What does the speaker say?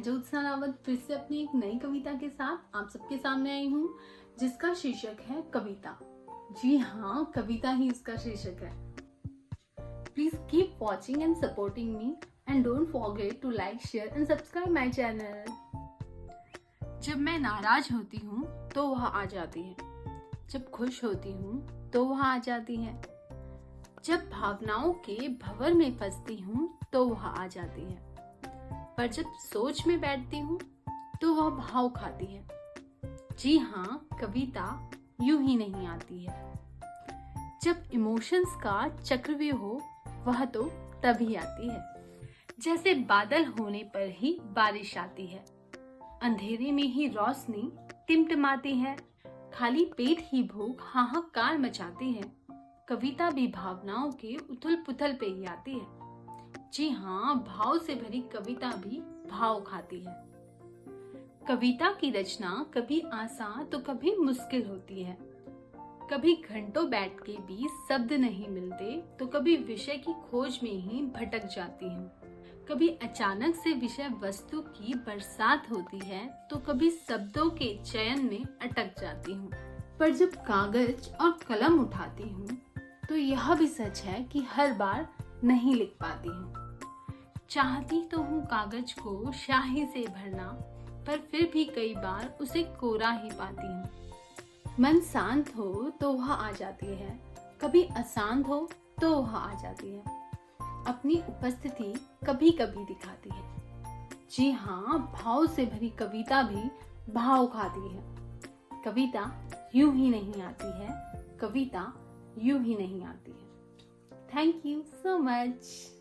ज्योत्सना रावत फिर से अपनी एक नई कविता के साथ आप सबके सामने आई हूँ, जिसका शीर्षक है कविता। जी हाँ, कविता ही इसका शीर्षक है। Please keep watching and supporting me and don't forget to like, share and subscribe my channel. जब मैं नाराज होती हूँ तो वह आ जाती है, जब खुश होती हूँ तो वह आ जाती है, जब भावनाओं के भंवर में फंसती हूँ तो वह आ जाती है, पर जब सोच में बैठती हूँ तो वह भाव खाती है। जी हाँ, कविता यूं ही नहीं आती है। जब इमोशंस का चक्रव्यूह हो वह तो तभी आती है, जैसे बादल होने पर ही बारिश आती है, अंधेरे में ही रोशनी टिमटिमाती है, खाली पेट ही भूख हाहाकार मचाती है। कविता भी भावनाओं के उथल पुथल पे ही आती है। जी हाँ, भाव से भरी कविता भी भाव खाती है। कविता की रचना कभी आसान तो कभी मुश्किल होती है, कभी घंटों बैठ के भी शब्द नहीं मिलते तो कभी विषय की खोज में ही भटक जाती हूँ, कभी अचानक से विषय वस्तु की बरसात होती है तो कभी शब्दों के चयन में अटक जाती हूँ। पर जब कागज और कलम उठाती हूँ तो यह भी सच है कि हर बार नहीं लिख पाती हूँ। चाहती तो हूँ कागज को स्याही से भरना, पर फिर भी कई बार उसे कोरा ही पाती हूँ। मन शांत हो तो वह आ जाती है, कभी अशांत हो तो वह आ जाती है, अपनी उपस्थिति कभी कभी दिखाती है। जी हाँ, भाव से भरी कविता भी भाव खाती है। कविता यूं ही नहीं आती है, कविता यूं ही नहीं आती है। Thank you so much.